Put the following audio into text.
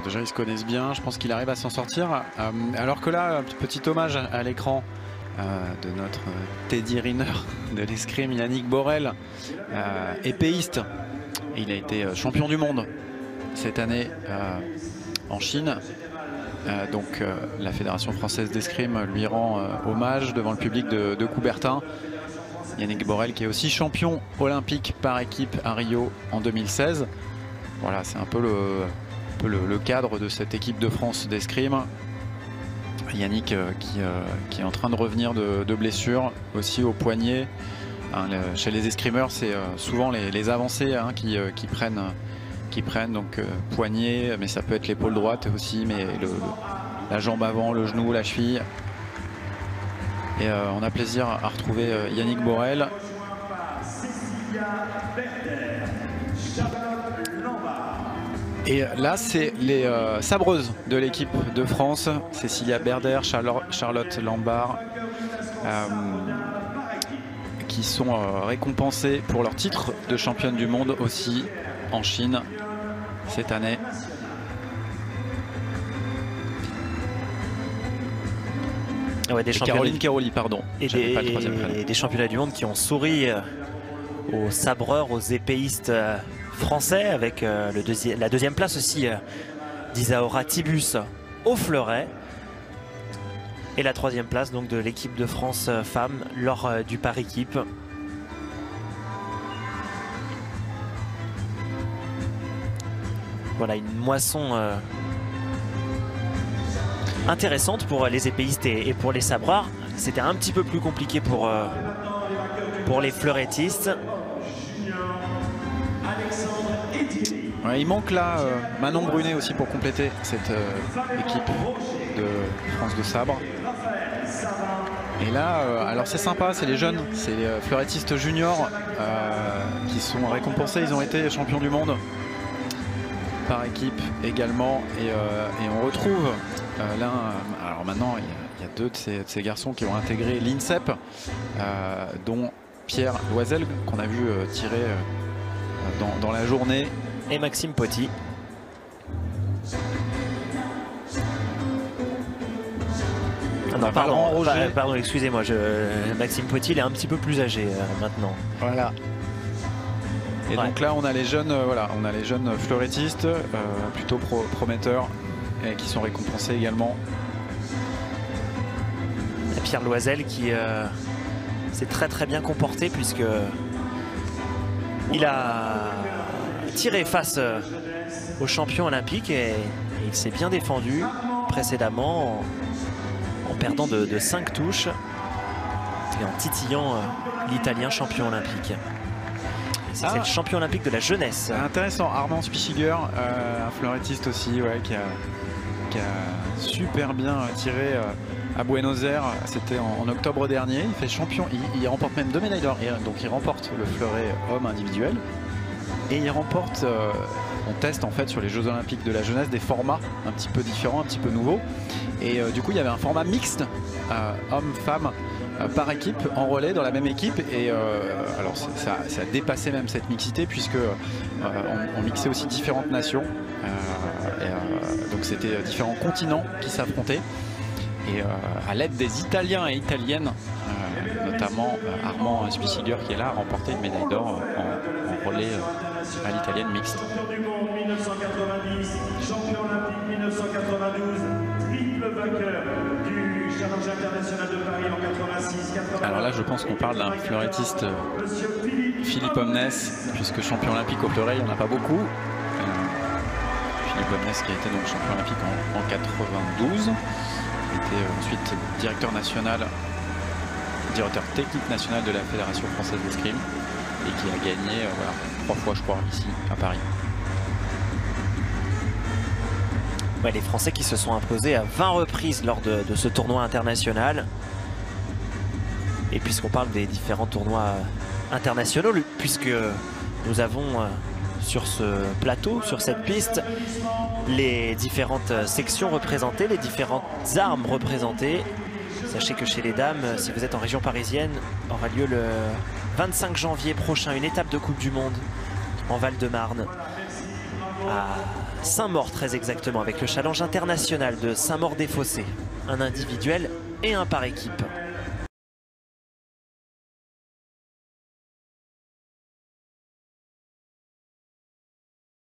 déjà ils se connaissent bien, je pense qu'il arrive à s'en sortir. Alors que là, petit hommage à l'écran de notre Teddy Riner de l'escrime, Yannick Borel, épéiste. Il a été champion du monde cette année en Chine. Donc la Fédération française d'escrime lui rend hommage devant le public de Coubertin. Yannick Borel qui est aussi champion olympique par équipe à Rio en 2016. Voilà, c'est un peu le cadre de cette équipe de France d'escrime. Yannick qui est en train de revenir de blessure, aussi au poignet. Hein, chez les escrimeurs, c'est souvent les avancées hein, qui prennent donc poignet, mais ça peut être l'épaule droite aussi, mais la jambe avant, le genou, la cheville. Et on a plaisir à retrouver Yannick Borel. Et là, c'est les sabreuses de l'équipe de France, Cécilia Berder, Charlotte Lambard, qui sont récompensées pour leur titre de championne du monde aussi en Chine cette année. Ouais, des Caroline Caroli, pardon. Et des championnats du monde qui ont souri aux sabreurs, aux épéistes français, avec la deuxième place aussi d'Isaora Tibus au fleuret. Et la troisième place donc de l'équipe de France femmes lors du par équipe. Voilà une moisson intéressante pour les épéistes et pour les sabreurs. C'était un petit peu plus compliqué pour les fleurettistes. Ouais, il manque là Manon Brunet aussi pour compléter cette équipe de France de sabre. Et là, alors c'est sympa, c'est les jeunes, c'est les fleurettistes juniors qui sont récompensés. Ils ont été champions du monde par équipe également. Et on retrouve l'un. Alors maintenant, il y a deux de ces garçons qui ont intégré l'INSEP, dont Pierre Loisel, qu'on a vu tirer dans la journée. Et Maxime Poty. Non, pardon, excusez-moi, Maxime Poty, il est un petit peu plus âgé maintenant. Voilà. Et donc là, on a les jeunes, on a les jeunes fleurettistes, plutôt prometteurs, et qui sont récompensés également. Et Pierre Loisel qui s'est très bien comporté, puisque il a tiré face aux champions olympiques et il s'est bien défendu précédemment en perdant de 5 touches et en titillant l'Italien champion olympique. C'est le champion olympique de la jeunesse. Intéressant, Armand Spichiger, un fleurettiste aussi, ouais, qui a super bien tiré à Buenos Aires. C'était en octobre dernier. Il fait champion, il remporte même 2 médailles d'or. Donc il remporte le fleuret homme individuel. Et il remporte, on teste en fait sur les Jeux Olympiques de la jeunesse des formats un petit peu différents, un petit peu nouveaux. Et du coup il y avait un format mixte, homme-femme par équipe, en relais dans la même équipe. Et alors ça a dépassé même cette mixité, puisque on mixait aussi différentes nations. Donc c'était différents continents qui s'affrontaient. Et à l'aide des Italiens et Italiennes, notamment Armand Spichiger qui est là, a remporté une médaille d'or en relais à l'italienne mixte. Champion du monde 1990, champion olympique 1992, triple vainqueur du Challenge international de Paris en 86. Alors là, je pense qu'on parle d'un fleurettiste, Philippe Omnes, puisque champion olympique au fleuret, il n'y en a pas beaucoup. Philippe Omnes qui a été donc champion olympique en 92. Il était ensuite directeur technique national de la Fédération française d'escrime et qui a gagné 3 fois, je crois, ici à Paris. Ouais, les Français qui se sont imposés à 20 reprises lors de ce tournoi international. Et puisqu'on parle des différents tournois internationaux, puisque nous avons sur ce plateau, sur cette piste, les différentes sections représentées, les différentes armes représentées. Sachez que chez les dames, si vous êtes en région parisienne, aura lieu le 25 janvier prochain une étape de Coupe du Monde en Val-de-Marne à Saint-Maur très exactement, avec le challenge international de Saint-Maur-des-Fossés. Un individuel et un par équipe.